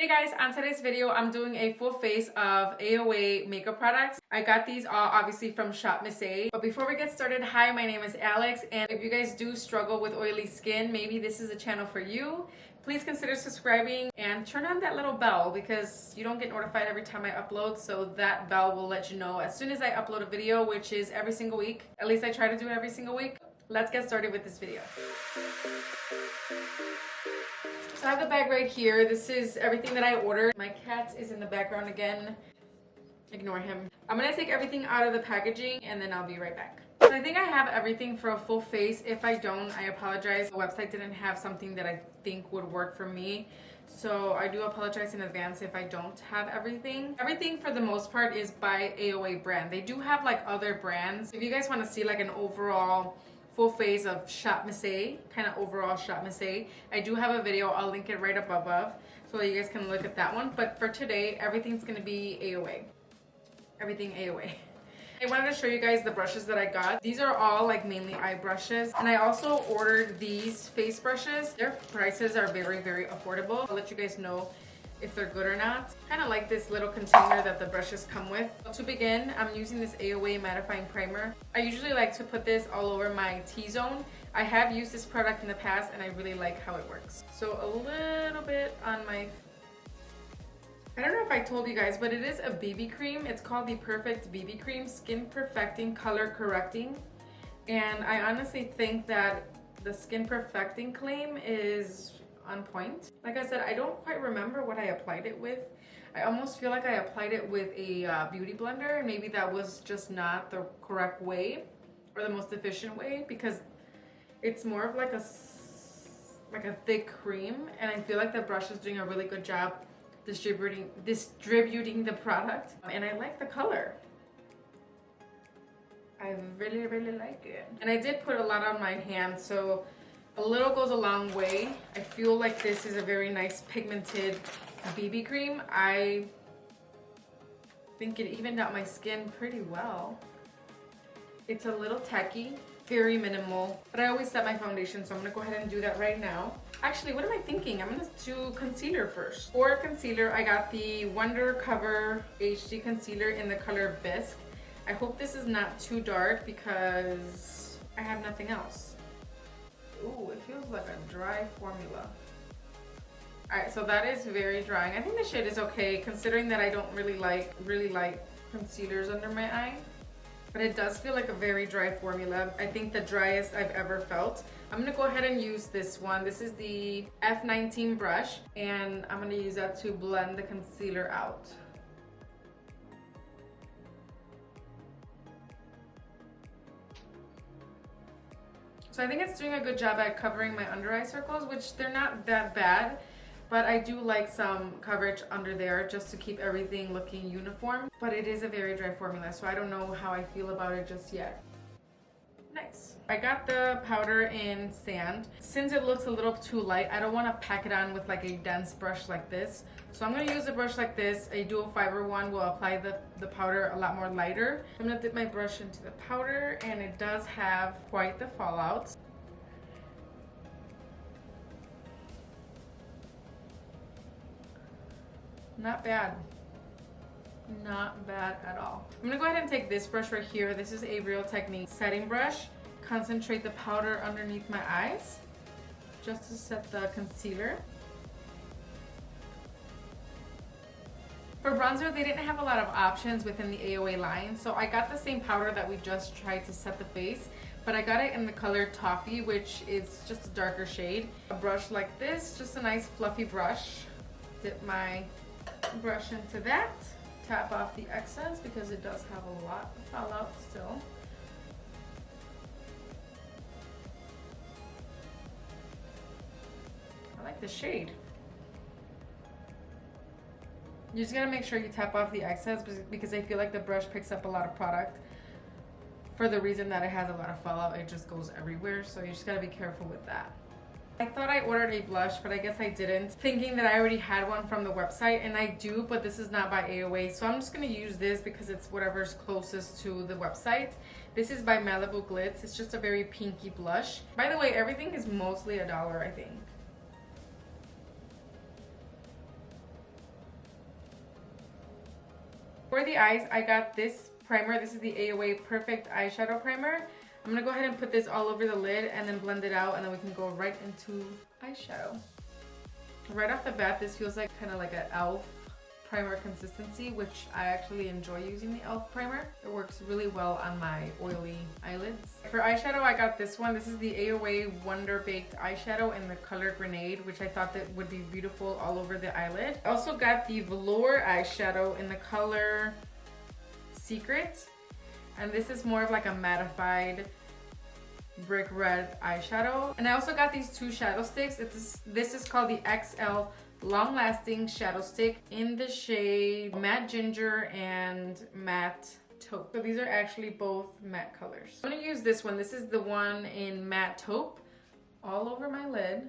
Hey guys, on today's video, I'm doing a full face of AOA makeup products. I got these all obviously from Shop Miss A. But before we get started, hi, my name is Alex, and if you guys do struggle with oily skin, maybe this is a channel for you. Please consider subscribing and turn on that little bell because you don't get notified every time I upload, so that bell will let you know as soon as I upload a video, which is every single week. At least I try to do it every single week. Let's get started with this video. So I have the bag right here. This is everything that I ordered. My cat is in the background again. Ignore him. I'm gonna take everything out of the packaging and then I'll be right back. So I think I have everything for a full face. If I don't, I apologize. The website didn't have something that I think would work for me. So I do apologize in advance if I don't have everything. Everything for the most part is by AOA brand. They do have like other brands. If you guys want to see like an overall full face of Shop Miss A, kind of overall Shop Miss A, I do have a video. I'll link it right up above so that you guys can look at that one. But for today, everything's gonna be AOA. Everything AOA. I wanted to show you guys the brushes that I got. These are all like mainly eye brushes, and I also ordered these face brushes. Their prices are very, very affordable. I'll let you guys know if they're good or not. Kind of like this little container that the brushes come with. To begin, I'm using this AOA mattifying primer. I usually like to put this all over my T-zone. I have used this product in the past and I really like how it works. So a little bit on my, I don't know if I told you guys, but it is a BB cream. It's called the Perfect BB Cream, Skin Perfecting Color Correcting. And I honestly think that the Skin Perfecting claim is on point. Like I said, I don't quite remember what I applied it with. I almost feel like I applied it with a beauty blender, and maybe that was just not the correct way or the most efficient way, because it's more of like a thick cream, and I feel like the brush is doing a really good job distributing the product, and I like the color. I really, really like it. And I did put a lot on my hand, so a little goes a long way. I feel like this is a very nice pigmented BB cream. I think it evened out my skin pretty well. It's a little tacky, very minimal, but I always set my foundation, so I'm gonna go ahead and do that right now. Actually, what am I thinking? I'm gonna do concealer first. For concealer, I got the Wonder Cover HD Concealer in the color Bisque. I hope this is not too dark because I have nothing else. Ooh, it feels like a dry formula. Alright, so that is very drying. I think the shade is okay considering that I don't really like concealers under my eye. But it does feel like a very dry formula. I think the driest I've ever felt. I'm gonna go ahead and use this one. This is the F19 brush, and I'm gonna use that to blend the concealer out. So I think it's doing a good job at covering my under eye circles, which they're not that bad, but I do like some coverage under there just to keep everything looking uniform. But it is a very dry formula, so I don't know how I feel about it just yet. Nice. I got the powder in Sand. Since it looks a little too light, I don't want to pack it on with like a dense brush like this. So I'm going to use a brush like this. A dual fiber one will apply the powder a lot more lighter. I'm going to dip my brush into the powder, and it does have quite the fallout. Not bad. Not bad at all. I'm gonna go ahead and take this brush right here. This is a Real Technique setting brush. Concentrate the powder underneath my eyes just to set the concealer. For bronzer, they didn't have a lot of options within the AOA line, so I got the same powder that we just tried to set the face, but I got it in the color Toffee, which is just a darker shade. A brush like this, just a nice fluffy brush. Dip my brush into that. Tap off the excess because it does have a lot of fallout still. I like the shade. You just gotta make sure you tap off the excess because I feel like the brush picks up a lot of product. For the reason that it has a lot of fallout, it just goes everywhere, so you just gotta be careful with that. I thought I ordered a blush, but I guess I didn't, thinking that I already had one from the website, and I do, but this is not by AOA, so I'm just going to use this because it's whatever's closest to the website. This is by Malibu Glitz. It's just a very pinky blush. By the way, everything is mostly $1, I think. For the eyes, I got this primer. This is the AOA Perfect Eyeshadow Primer. I'm gonna go ahead and put this all over the lid and then blend it out, and then we can go right into eyeshadow. Right off the bat, this feels like kind of like an e.l.f. primer consistency, which I actually enjoy using the e.l.f. primer. It works really well on my oily eyelids. For eyeshadow, I got this one. This is the AOA Wonder Baked Eyeshadow in the color Grenade, which I thought that would be beautiful all over the eyelid. I also got the Velour eyeshadow in the color Secret, and this is more of like a mattified brick red eyeshadow. And I also got these two shadow sticks. This is called the XL Long Lasting Shadow Stick in the shade Matte Ginger and Matte Taupe. So these are actually both matte colors. I'm gonna use this one. This is the one in Matte Taupe all over my lid.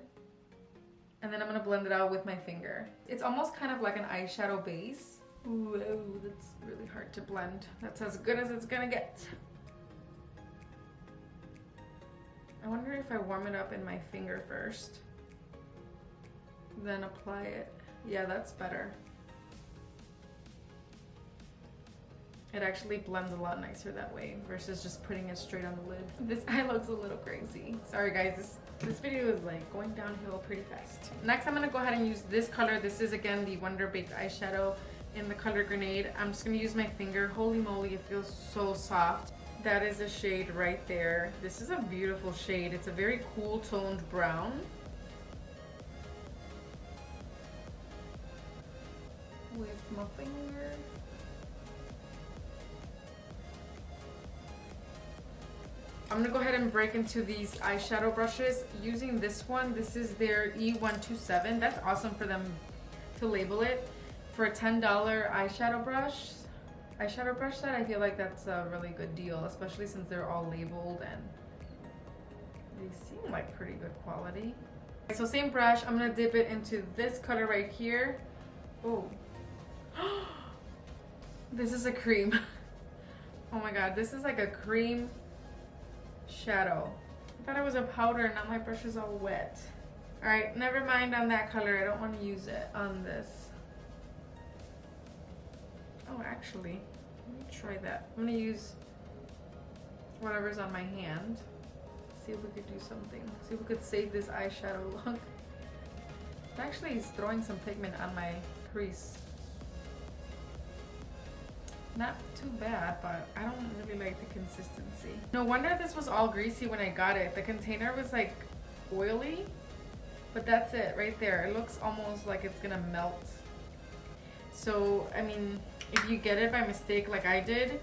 And then I'm gonna blend it out with my finger. It's almost kind of like an eyeshadow base. Whoa, that's really hard to blend. That's as good as it's gonna get. I wonder if I warm it up in my finger first, then apply it. Yeah, that's better. It actually blends a lot nicer that way versus just putting it straight on the lid. This eye looks a little crazy. Sorry guys, this video is like going downhill pretty fast. Next, I'm gonna go ahead and use this color. This is again the Wonder Baked Eyeshadow in the color Grenade. I'm just gonna use my finger. Holy moly, it feels so soft. That is a shade right there. This is a beautiful shade. It's a very cool toned brown. With my finger. I'm gonna go ahead and break into these eyeshadow brushes using this one. This is their E127. That's awesome for them to label it. For a $10 eyeshadow brush set, I feel like that's a really good deal, especially since they're all labeled and they seem like pretty good quality. So same brush, I'm gonna dip it into this color right here. Oh, this is a cream. Oh my god, this is like a cream shadow. I thought it was a powder, now my brush is all wet. All right, never mind on that color. I don't want to use it on this. Oh, actually, let me try that. I'm gonna use whatever's on my hand. See if we could do something. See if we could save this eyeshadow look. It actually is throwing some pigment on my crease. Not too bad, but I don't really like the consistency. No wonder this was all greasy when I got it. The container was like oily, but that's it right there. It looks almost like it's gonna melt. So, I mean, if you get it by mistake like I did,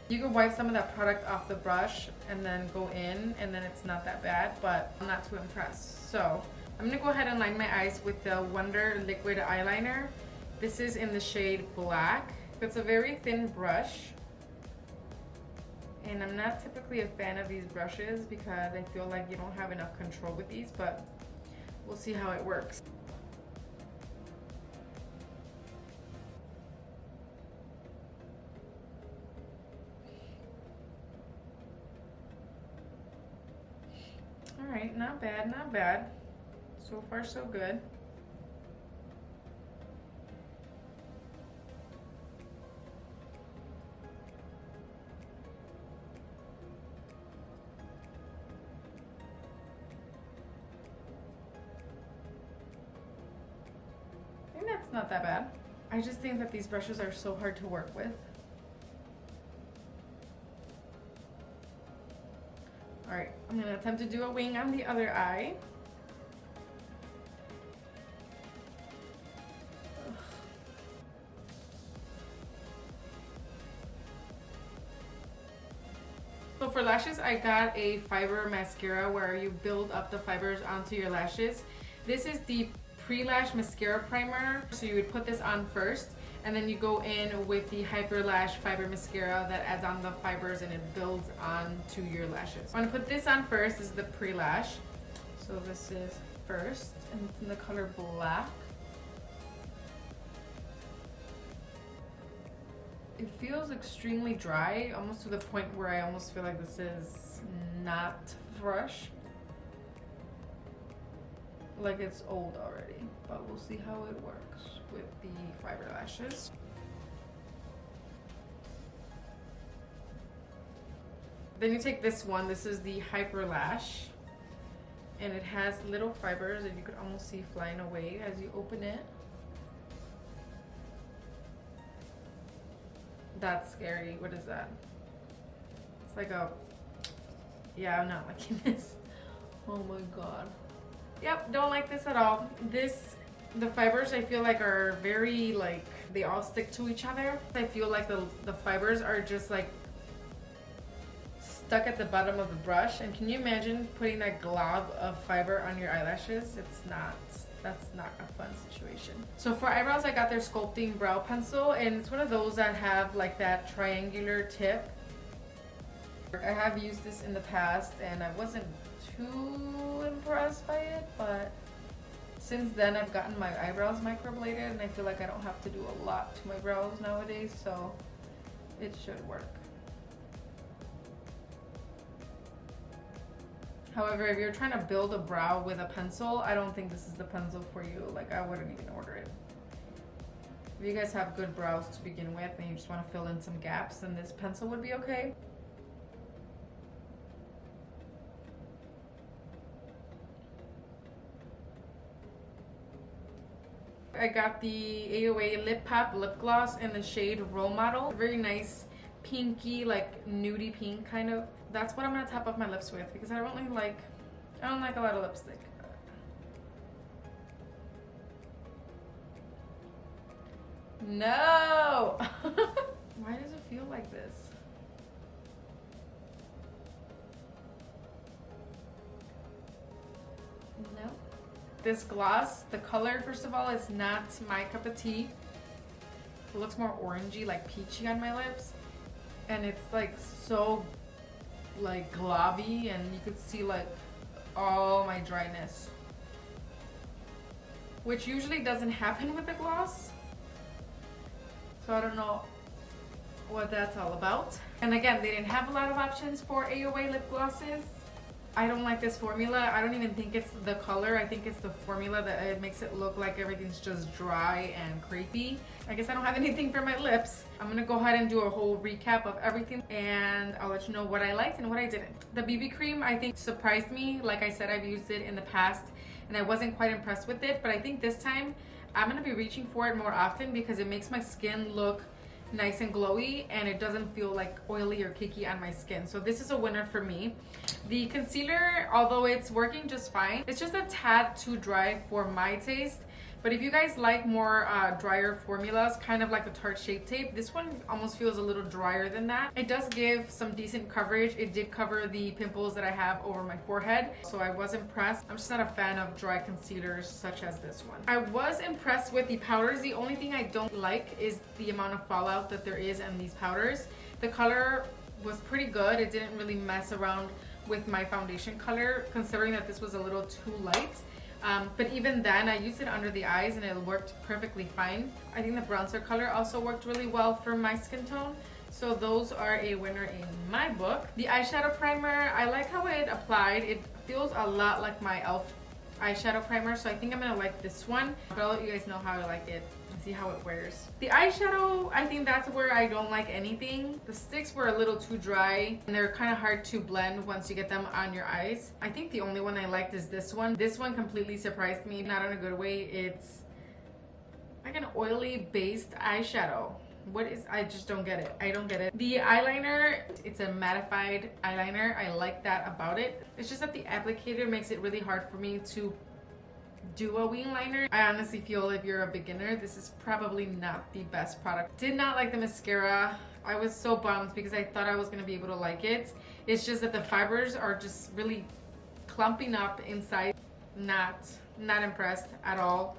you can wipe some of that product off the brush and then go in, and then it's not that bad, but I'm not too impressed. So, I'm gonna go ahead and line my eyes with the Wonder Liquid Eyeliner. This is in the shade Black. It's a very thin brush, and I'm not typically a fan of these brushes because I feel like you don't have enough control with these, but we'll see how it works. All right, not bad, not bad. So far, so good. That's not that bad. I just think that these brushes are so hard to work with. Alright, I'm going to attempt to do a wing on the other eye. So for lashes, I got a fiber mascara where you build up the fibers onto your lashes. This is the Pre-Lash Mascara Primer. So you would put this on first, and then you go in with the Hyper Lash Fiber Mascara that adds on the fibers and it builds onto your lashes. I'm gonna put this on first. This is the Pre-Lash. So this is first, and it's in the color Black. It feels extremely dry, almost to the point where I almost feel like this is not fresh. Like it's old already, but we'll see how it works with the fiber lashes. Then you take this one. This is the Hyper Lash. And it has little fibers that you could almost see flying away as you open it. That's scary. What is that? It's like a... Yeah, I'm not liking this. Oh my god. Yep, don't like this at all. The fibers I feel like are very like, they all stick to each other. I feel like the fibers are just like stuck at the bottom of the brush. And can you imagine putting that glob of fiber on your eyelashes? That's not a fun situation. So for eyebrows, I got their Sculpting Brow Pencil, and it's one of those that have like that triangular tip. I have used this in the past and I wasn't too impressed by it, but since then I've gotten my eyebrows microbladed and I feel like I don't have to do a lot to my brows nowadays, so it should work. However, if you're trying to build a brow with a pencil, I don't think this is the pencil for you. Like, I wouldn't even order it. If you guys have good brows to begin with and you just want to fill in some gaps, then this pencil would be okay. I got the AOA Lip Pop Lip Gloss in the shade Role Model. Very nice pinky, like nudie pink kind of. That's what I'm gonna top up my lips with because I don't like a lot of lipstick. No! Why does it feel like this? No. This gloss, the color, first of all, is not my cup of tea. It looks more orangey, like peachy on my lips. And it's like so like globby, and you could see like all my dryness, which usually doesn't happen with the gloss. So I don't know what that's all about. And again, they didn't have a lot of options for AOA lip glosses. I don't like this formula. I don't even think it's the color. I think it's the formula that it makes it look like everything's just dry and crepey. I guess I don't have anything for my lips. I'm gonna go ahead and do a whole recap of everything and I'll let you know what I liked and what I didn't. The BB cream, I think, surprised me. Like I said, I've used it in the past and I wasn't quite impressed with it, but I think this time I'm gonna be reaching for it more often because it makes my skin look nice and glowy and it doesn't feel like oily or cakey on my skin. So this is a winner for me. The concealer, although it's working just fine, it's just a tad too dry for my taste. But if you guys like more drier formulas, kind of like a Tarte Shape Tape, this one almost feels a little drier than that. It does give some decent coverage. It did cover the pimples that I have over my forehead, so I was impressed. I'm just not a fan of dry concealers such as this one. I was impressed with the powders. The only thing I don't like is the amount of fallout that there is in these powders. The color was pretty good. It didn't really mess around with my foundation color, considering that this was a little too light. But even then, I used it under the eyes and it worked perfectly fine. I think the bronzer color also worked really well for my skin tone. So those are a winner in my book. The eyeshadow primer, I like how it applied. It feels a lot like my e.l.f. eyeshadow primer, so I think I'm gonna like this one. But I'll let you guys know how I like it and see how it wears. The eyeshadow, I think that's where I don't like anything. The sticks were a little too dry and they're kind of hard to blend once you get them on your eyes. I think the only one I liked is this one. This one completely surprised me, not in a good way. It's like an oily based eyeshadow. What is, I just don't get it. I don't get it. The eyeliner, it's a mattified eyeliner. I like that about it. It's just that the applicator makes it really hard for me to do a wing liner. I honestly feel if you're a beginner, this is probably not the best product. Did not like the mascara. I was so bummed because I thought I was gonna be able to like it. It's just that the fibers are just really clumping up inside. Not impressed at all.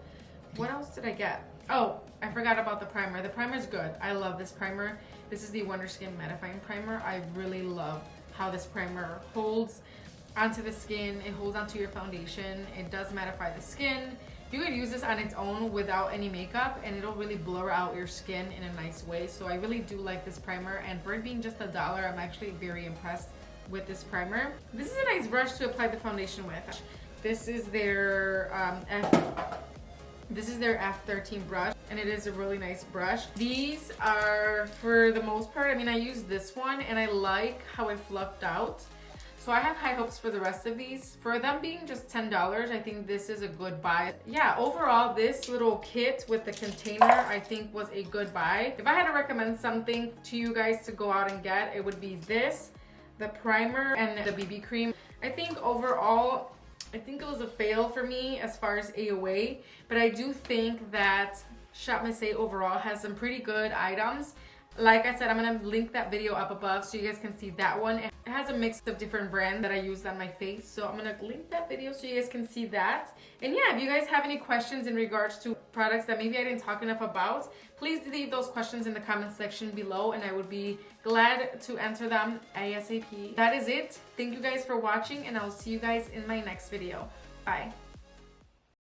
What else did I get? Oh, I forgot about the primer. The primer is good. I love this primer. This is the Wonder Skin Mattifying Primer. I really love how this primer holds onto the skin. It holds onto your foundation. It does mattify the skin. You could use this on its own without any makeup and it'll really blur out your skin in a nice way. So I really do like this primer, and for it being just $1, I'm actually very impressed with this primer. This is a nice brush to apply the foundation with. This is their This is their F13 brush, and it is a really nice brush. These are, for the most part, I mean, I use this one, and I like how it fluffed out. So I have high hopes for the rest of these. For them being just $10, I think this is a good buy. Yeah, overall, this little kit with the container, I think was a good buy. If I had to recommend something to you guys to go out and get, it would be this, the primer, and the BB cream. I think overall, I think it was a fail for me as far as AOA, but I do think that Shop Missy overall has some pretty good items. Like I said, I'm gonna link that video up above so you guys can see that one. It has a mix of different brands that I used on my face, so I'm gonna link that video so you guys can see that. And yeah, if you guys have any questions in regards to products that maybe I didn't talk enough about, please leave those questions in the comment section below, and I would be glad to answer them ASAP. That is it. Thank you guys for watching, and I'll see you guys in my next video. Bye.